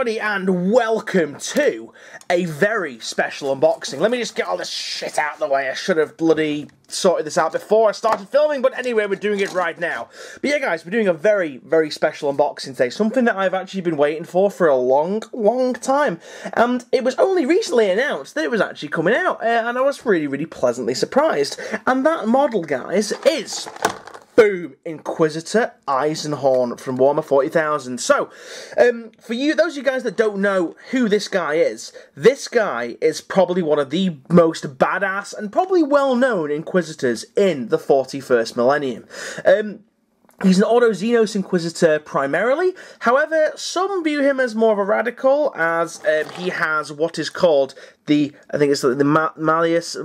everybody, and welcome to a very special unboxing. Let me just get all this shit out of the way. I should have bloody sorted this out before I started filming, but anyway, we're doing it right now. But yeah, guys, we're doing a very, very special unboxing today. Something that I've actually been waiting for a long, long time. And it was only recently announced that it was actually coming out, and I was really, really pleasantly surprised. And that model, guys, is... boom! Inquisitor Eisenhorn from Warhammer 40,000. So, for you, those of you guys that don't know who this guy is probably one of the most badass and probably well-known Inquisitors in the 41st millennium. He's an Auto-Xenos Inquisitor primarily, however, some view him as more of a radical, as he has what is called the Malleus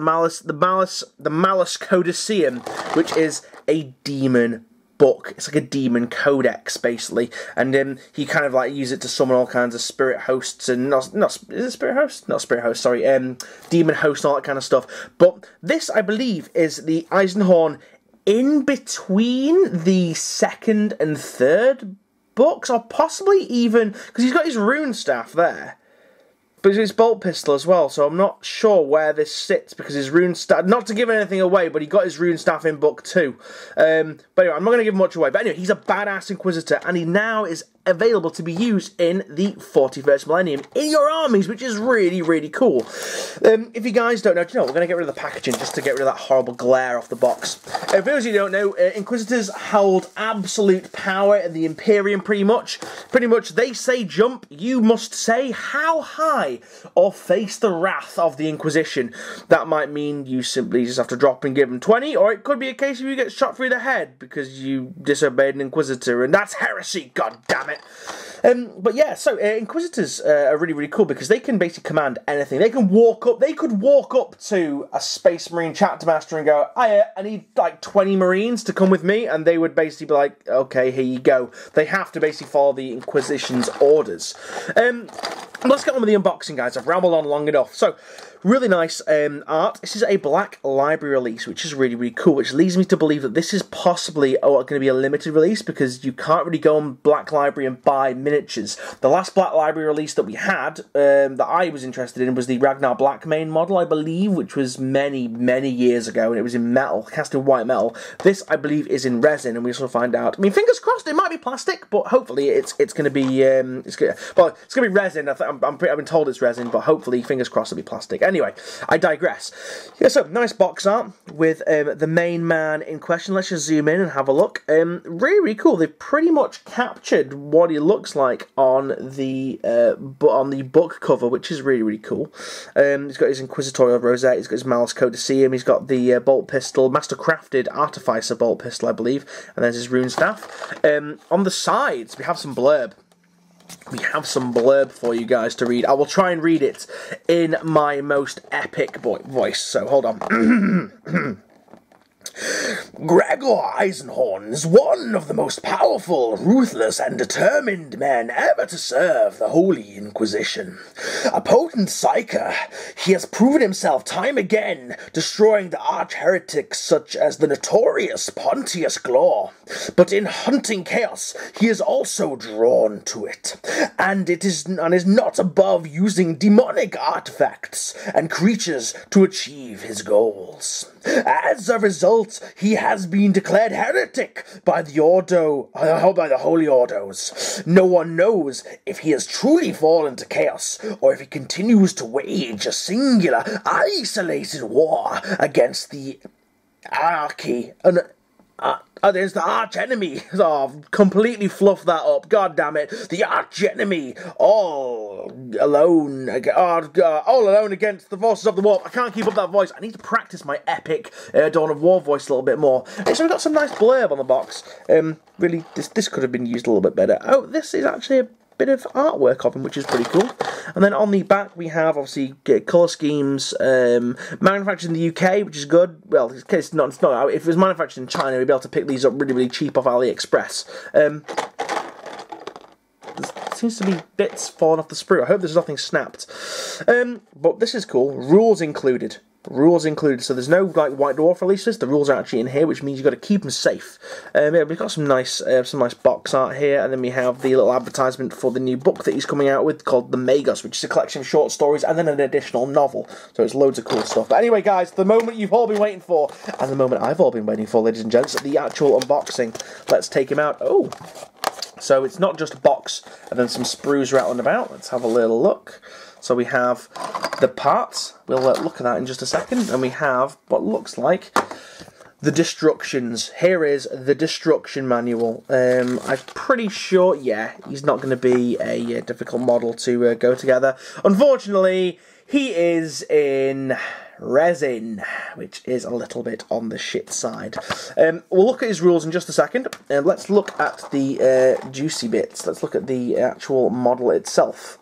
Codiceum, which is a demon book. It's like a demon codex, basically, and he kind of like uses it to summon all kinds of spirit hosts and is it spirit host? Not spirit host, sorry, demon host and all that kind of stuff. But this, I believe, is the Eisenhorn in between the second and third books, or possibly even, because he's got his rune staff there, but his bolt pistol as well, so I'm not sure where this sits, because his rune staff, not to give anything away, but he got his rune staff in book 2. But anyway, I'm not going to give much away, but anyway, he's a badass Inquisitor, and he now is available to be used in the 41st millennium in your armies, which is really, really cool. If you guys don't know, do you know, we're going to get rid of the packaging just to get rid of that horrible glare off the box. For those of you who don't know, Inquisitors hold absolute power in the Imperium, pretty much. Pretty much, they say jump, you must say how high, or face the wrath of the Inquisition. That might mean you simply just have to drop and give them 20, or it could be a case of you get shot through the head because you disobeyed an Inquisitor, and that's heresy, god damn it. But yeah, so Inquisitors are really, really cool because they can basically command anything. They can walk up, they could walk up to a Space Marine chapter master and go, I need like 20 Marines to come with me, and they would basically be like, okay, here you go. They have to basically follow the Inquisition's orders. Let's get on with the unboxing, guys. I've rambled on long enough. So, really nice art. This is a Black Library release, which is really, really cool, which leads me to believe that this is possibly going to be a limited release, because you can't really go on Black Library and buy miniatures. The last Black Library release that we had, that I was interested in, was the Ragnar Blackmane model, I believe, which was many, many years ago, and it was in metal, cast in white metal. This, I believe, is in resin, and we shall find out. I mean, fingers crossed, it might be plastic, but hopefully it's going to be, it's going to be resin. I've been told it's resin, but hopefully, fingers crossed, it'll be plastic. Anyway, I digress. Yeah, so nice box art with the main man in question. Let's just zoom in and have a look. Really, really cool. They've pretty much captured what he looks like on the book cover, which is really, really cool. He's got his Inquisitorial rosette. He's got his Malleus Codiceum. He's got the bolt pistol, master-crafted Artificer bolt pistol, I believe. And there's his rune staff. On the sides, we have some blurb. We have some blurb for you guys to read. I will try and read it in my most epic voice, so hold on. Gregor Eisenhorn is one of the most powerful, ruthless, and determined men ever to serve the Holy Inquisition. A potent psyker, he has proven himself time again, destroying the arch-heretics such as the notorious Pontius Glor. But in hunting chaos, he is also drawn to it, and is not above using demonic artifacts and creatures to achieve his goals. As a result, he has been declared heretic by the Holy Ordos. No one knows if he has truly fallen to chaos, or if he continues to wage a singular, isolated war against the Archy, against the arch-enemy. Oh, completely fluffed that up. God damn it. The arch-enemy, all alone against the forces of the warp. I can't keep up that voice. I need to practice my epic Dawn of War voice a little bit more. So we've got some nice blurb on the box. Really, this could have been used a little bit better. Oh, this is actually a bit of artwork of him, which is pretty cool. And then on the back we have obviously colour schemes, manufactured in the UK, which is good. Well, it's not. If it was manufactured in China, we'd be able to pick these up really, really cheap off AliExpress. There seems to be bits falling off the sprue. I hope there's nothing snapped. But this is cool. Rules included. Rules included, so there's no like White Dwarf releases. The rules are actually in here, which means you've got to keep them safe. Yeah, we've got some nice box art here, and then we have the little advertisement for the new book that he's coming out with called The Magos, which is a collection of short stories and then an additional novel. So it's loads of cool stuff. But anyway, guys, the moment you've all been waiting for, and the moment I've all been waiting for, ladies and gents, the actual unboxing. Let's take him out. Oh, so it's not just a box and then some sprues rattling about. Let's have a little look. So we have the parts, we'll look at that in just a second, and we have what looks like the destructions. Here is the destruction manual. I'm pretty sure, yeah, he's not going to be a difficult model to go together. Unfortunately, he is in resin, which is a little bit on the shit side. We'll look at his rules in just a second, and let's look at the juicy bits. Let's look at the actual model itself.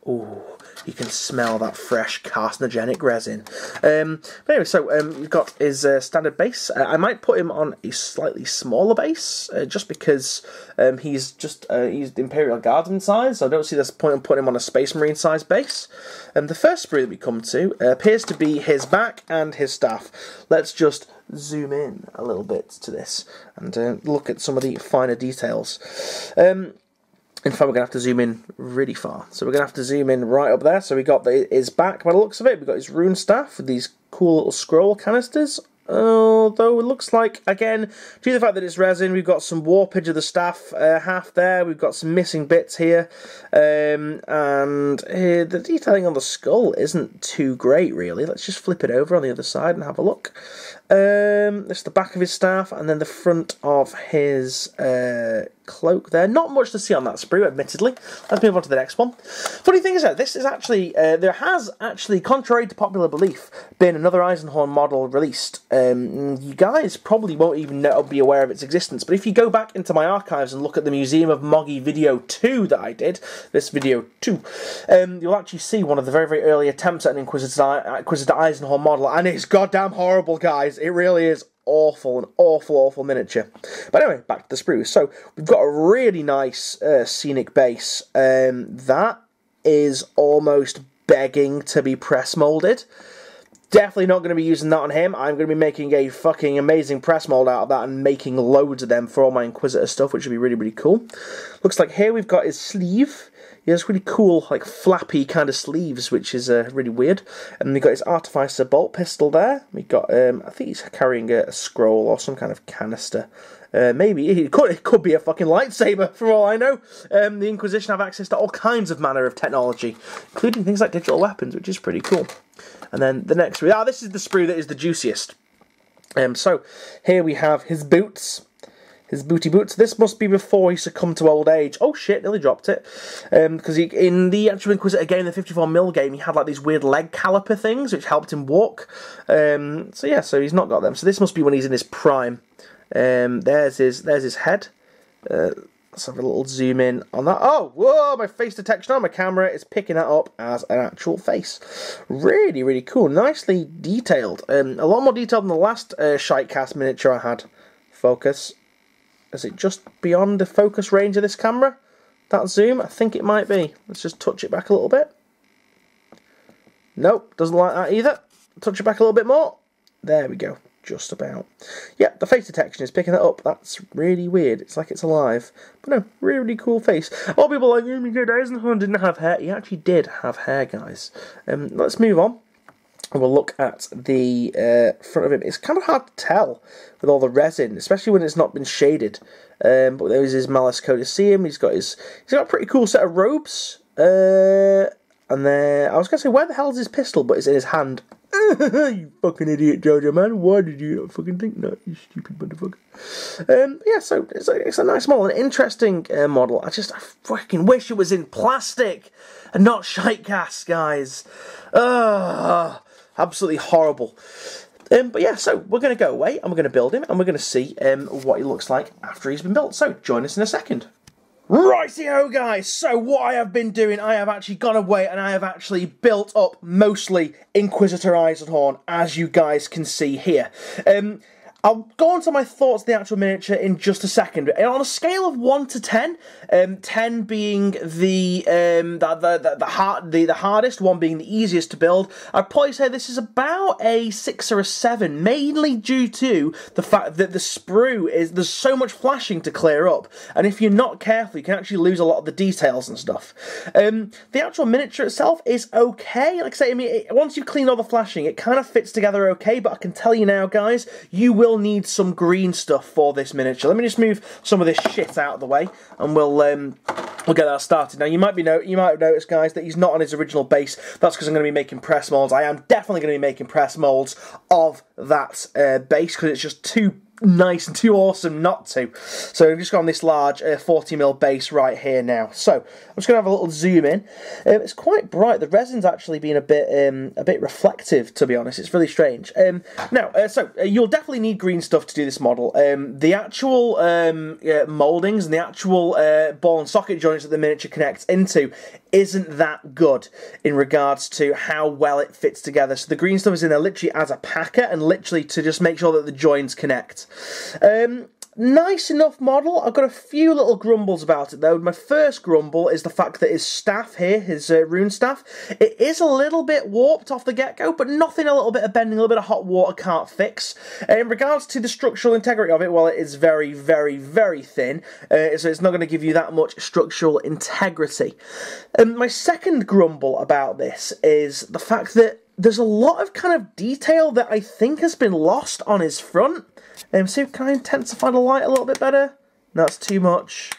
Ooh, you can smell that fresh carcinogenic resin. But anyway, so we've got his standard base. I might put him on a slightly smaller base, just because he's the Imperial Guardsman size, so I don't see this point in putting him on a Space Marine size base. The first sprue that we come to appears to be his back and his staff. Let's just zoom in a little bit to this and look at some of the finer details. In fact, we're going to have to zoom in really far. So we're going to have to zoom in right up there. So we got his back, by the looks of it. We've got his rune staff with these cool little scroll canisters. Although it looks like, again, due to the fact that it's resin, we've got some warpage of the staff half there. We've got some missing bits here. And the detailing on the skull isn't too great, really. Let's just flip it over on the other side and have a look. This is the back of his staff, and then the front of his cloak there. Not much to see on that sprue, admittedly. Let's move on to the next one. Funny thing is that this is actually, there has actually, contrary to popular belief, been another Eisenhorn model released. You guys probably won't even be aware of its existence, but if you go back into my archives and look at the Museum of Moggy video 2 that I did, this video 2, you'll actually see one of the very, very early attempts at an Inquisitor Eisenhorn model, and it's goddamn horrible, guys. It really is awful, an awful miniature. But anyway, back to the sprues. So we've got a really nice scenic base that is almost begging to be press molded. Definitely not going to be using that on him. I'm going to be making a fucking amazing press mold out of that and making loads of them for all my Inquisitor stuff, which would be really, really cool. Looks like here we've got his sleeve. He has really cool, like, flappy kind of sleeves, which is really weird. And we've got his Artificer bolt pistol there. We've got, I think he's carrying a scroll or some kind of canister. Maybe it could be a fucking lightsaber, for all I know. The Inquisition have access to all kinds of manner of technology, including things like digital weapons, which is pretty cool. And then the next sprue. This is the sprue that is the juiciest. So here we have his boots. His booty boots. This must be before he succumbed to old age. Oh shit, nearly dropped it. Because in the actual Inquisitor game, the 54mm game, he had like these weird leg caliper things, which helped him walk. So yeah, so he's not got them. So this must be when he's in his prime. There's his head. Let's have a little zoom in on that. Oh, whoa, my face detection on my camera is picking that up as an actual face. Really, really cool. Nicely detailed. A lot more detailed than the last Shitecast miniature I had. Focus. Is it just beyond the focus range of this camera? That zoom? I think it might be. Let's just touch it back a little bit. Nope, doesn't like that either. Touch it back a little bit more. There we go. Just about. Yeah, the face detection is picking it up. That's really weird. It's like it's alive. But no, really, really cool face. A lot of people are like, oh my god, Eisenhorn didn't have hair. He actually did have hair, guys. Let's move on. And we'll look at the front of him. It's kind of hard to tell with all the resin, especially when it's not been shaded. But there's his Malus Codiceum. He's got a pretty cool set of robes. And then I was going to say, where the hell is his pistol? But it's in his hand. You fucking idiot, Jojo, man. Why did you not fucking think that, you stupid motherfucker? Yeah, so it's a nice model, an interesting model. I fucking wish it was in plastic and not shitecast, guys. Absolutely horrible. But yeah, so we're going to go away and we're going to build him and we're going to see what he looks like after he's been built. So join us in a second. Rightio, guys, so what I have been doing, I have actually gone away and I have actually built up mostly Inquisitor Eisenhorn, as you guys can see here. I'll go on to my thoughts of the actual miniature in just a second. On a scale of 1 to 10, 10 being the hardest, 1 being the easiest to build, I'd probably say this is about a 6 or a 7, mainly due to the fact that the sprue there's so much flashing to clear up, and if you're not careful, you can actually lose a lot of the details and stuff. The actual miniature itself is okay. Like I say, I mean, once you clean all the flashing, it kind of fits together okay, but I can tell you now, guys, you will need some green stuff for this miniature. Let me just move some of this shit out of the way, and we'll get that started. Now, you might have noticed, guys, that he's not on his original base. That's because I'm going to be making press molds. I am definitely going to be making press molds of that base, because it's just too nice and too awesome not to. So I've just got on this large 40mm base right here now. So I'm just going to have a little zoom in. It's quite bright. The resin's actually been a bit reflective, to be honest. It's really strange. So you'll definitely need green stuff to do this model. The actual mouldings and the actual ball and socket joints that the miniature connects into isn't that good in regards to how well it fits together. So the green stuff is in there literally as a packer and literally to just make sure that the joins connect. Nice enough model. I've got a few little grumbles about it though. My first grumble is the fact that his staff here, his rune staff, it is a little bit warped off the get-go, but nothing a little bit of bending, a little bit of hot water can't fix. In regards to the structural integrity of it, well, it is very, very, very thin, so it's not going to give you that much structural integrity. My second grumble about this is the fact that there's a lot of kind of detail that I think has been lost on his front. So can I intensify the light a little bit better? No, that's too much.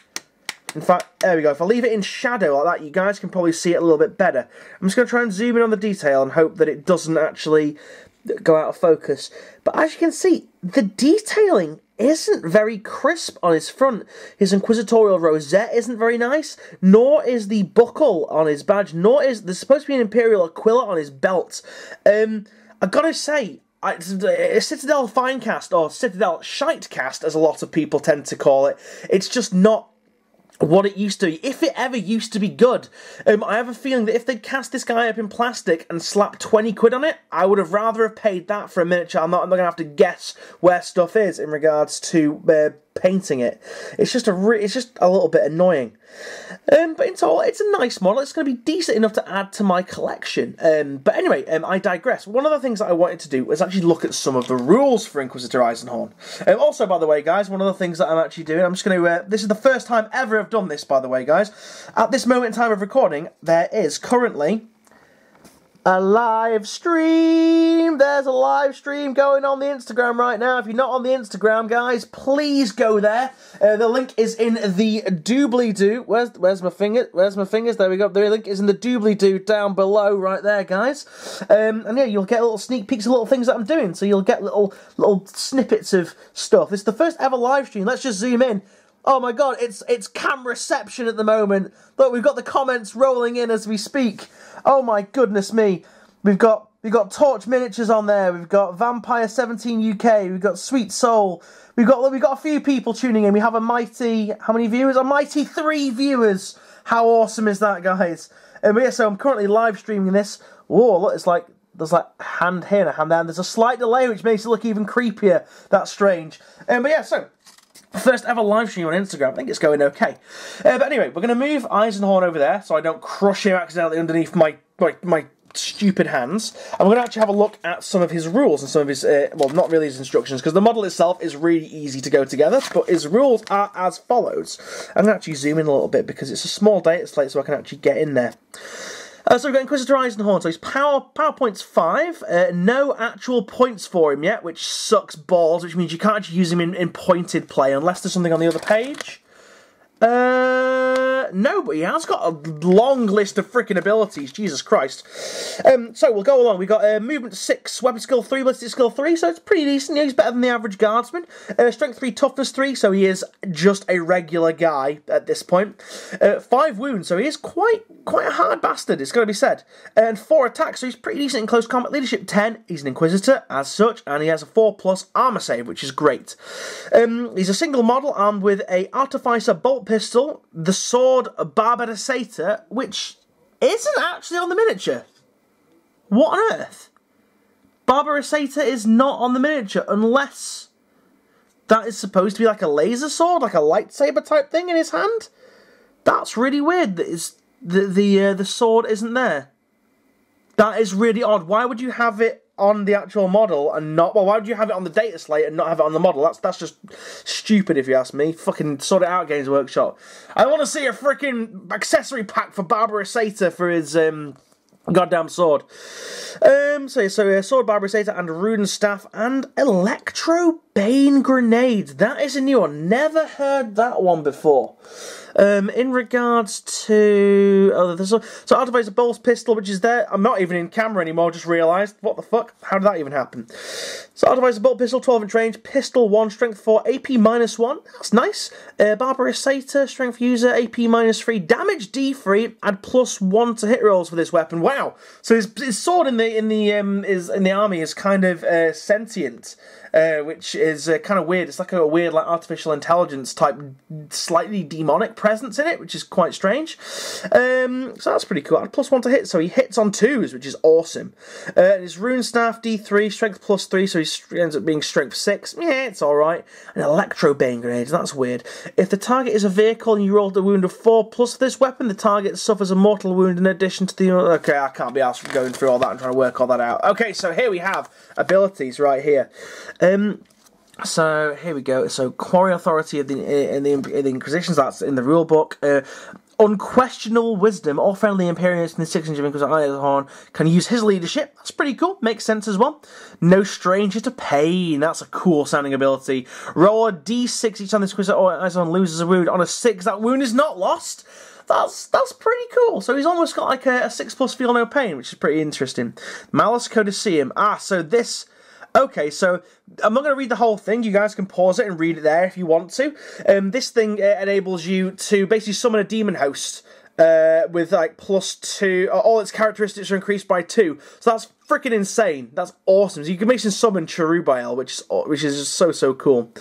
In fact, there we go. If I leave it in shadow like that, you guys can probably see it a little bit better. I'm just going to try and zoom in on the detail and hope that it doesn't actually go out of focus. But as you can see, the detailing isn't very crisp on his front. His inquisitorial rosette isn't very nice, nor is the buckle on his badge, nor is there's supposed to be an imperial aquila on his belt. I've got to say, Citadel Finecast, or Citadel Shitecast, as a lot of people tend to call it, it's just not what it used to be, if it ever used to be good. I have a feeling that if they'd cast this guy up in plastic and slapped 20 quid on it, I would have rather have paid that for a miniature. I'm not going to have to guess where stuff is in regards to painting it. It's just a little bit annoying. But in total, it's a nice model. It's going to be decent enough to add to my collection. But anyway, I digress. One of the things that I wanted to do was actually look at some of the rules for Inquisitor Eisenhorn. Also, by the way, guys, one of the things that I'm actually doing, I'm just going to... this is the first time ever I've done this, by the way, guys. At this moment in time of recording, there is currently a live stream. There's a live stream going on the Instagram right now. If you're not on the Instagram, guys, please go there. The link is in the doobly-doo. Where's my finger? Where's my fingers? There we go. The link is in the doobly-doo down below right there, guys. And yeah, you'll get little sneak peeks of little things that I'm doing. So you'll get little snippets of stuff. This is the first ever live stream. Let's just zoom in. Oh my god, it's cam reception at the moment. Look, we've got the comments rolling in as we speak. Oh my goodness me. We've got Torch Miniatures on there. We've got Vampire 17 UK. We've got Sweet Soul. We've got a few people tuning in. We have a mighty, how many viewers? A mighty 3 viewers. How awesome is that, guys? But yeah, so I'm currently live streaming this. Whoa, look, it's like there's like a hand here and a hand there. And there's a slight delay, which makes it look even creepier. That's strange. But yeah, so first ever live stream on Instagram. I think it's going okay. But anyway, we're going to move Eisenhorn over there so I don't crush him accidentally underneath my stupid hands. And we're going to actually have a look at some of his rules and some of his, well, not really his instructions, because the model itself is really easy to go together, but his rules are as follows. I'm going to actually zoom in a little bit because it's a small data slate so I can actually get in there. So we've got Inquisitor Eisenhorn, so his power point's 5, no actual points for him yet, which sucks balls, which means you can't actually use him in pointed play unless there's something on the other page. No, but he has got a long list of freaking abilities, Jesus Christ. So we'll go along. We've got movement 6, weapon skill 3, ballistic skill 3, so it's pretty decent. Yeah, he's better than the average guardsman. Strength 3, toughness 3, so he is just a regular guy at this point. 5 wounds, so he is quite a hard bastard, it's got to be said. And 4 attacks, so he's pretty decent in close combat. Leadership 10, he's an Inquisitor as such, and he has a 4+ armor save, which is great. He's a single model armed with a Artificer bolt pistol, the sword Barbaricata, which isn't actually on the miniature. What on earth? Barbaricata is not on the miniature unless that is supposed to be like a laser sword, like a lightsaber type thing in his hand. That's really weird that the sword isn't there. That is really odd. Why would you have it on the actual model and not... Well, why would you have it on the data slate and not have it on the model? That's just stupid, if you ask me. Fucking sort it out, Games Workshop. I want to see a freaking accessory pack for Barbarosator for his goddamn sword. Sword, Barbarosator, and Rune Staff, and Electro Bane Grenade. That is a new one. Never heard that one before. In regards to... so activates a Bolt's pistol, which is there. I'm not even in camera anymore, just realised. What the fuck? How did that even happen? So activates a Bolt pistol, 12-inch range, pistol 1, strength 4, AP -1. That's nice. Barbarosator, strength user, AP -3, damage D3, add +1 to hit rolls for this weapon. Wow. So his sword in the army is kind of sentient. Which is kind of weird. It's like a weird, like, artificial intelligence type, slightly demonic presence in it, which is quite strange. So that's pretty cool. Add +1 to hit, so he hits on 2s, which is awesome. And his Rune Staff, D3, strength +3, so he ends up being strength 6. Yeah, it's alright. An Electro Bane Grenade, that's weird. If the target is a vehicle and you roll a wound of 4 plus this weapon, the target suffers a mortal wound in addition to the... Okay, I can't be asked for going through all that and trying to work all that out. Okay, so here we have abilities right here. So here we go. So Quarry Authority of the Inquisitions. That's in the rule book. Unquestionable wisdom. All friendly Imperials in the 6 inch of Inquisitor Eisenhorn can use his leadership. That's pretty cool. Makes sense as well. No stranger to pain. That's a cool sounding ability. Roll a d6 each time this Inquisitor Eisenhorn loses a wound. On a 6, that wound is not lost. That's pretty cool. So he's almost got like a 6+ feel no pain, which is pretty interesting. Malus Codiceum. So this... Okay, so I'm not going to read the whole thing. You guys can pause it and read it there if you want to. This thing enables you to basically summon a demon host with like +2. All its characteristics are increased by 2. So that's freaking insane. That's awesome. So you can basically summon Cherubael, which is just so cool.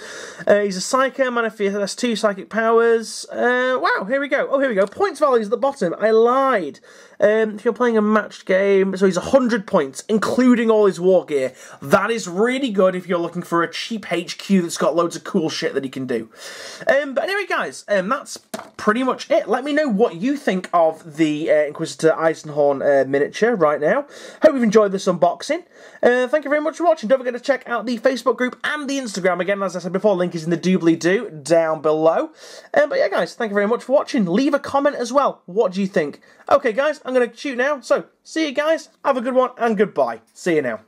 He's a Psycho, manifests 2 psychic powers. Wow, here we go. Oh, here we go. Points values at the bottom. I lied. If you're playing a matched game, so he's 100 points, including all his war gear. That is really good if you're looking for a cheap HQ that's got loads of cool shit that he can do. But anyway, guys, that's pretty much it. Let me know what you think of the Inquisitor Eisenhorn miniature right now. Hope you've enjoyed this unboxing. Thank you very much for watching. Don't forget to check out the Facebook group and the Instagram. Again, as I said before, link is in the doobly-doo down below. But yeah, guys, thank you very much for watching. Leave a comment as well. What do you think? Okay, guys, I'm going to shoot now. So, see you guys. Have a good one and goodbye. See you now.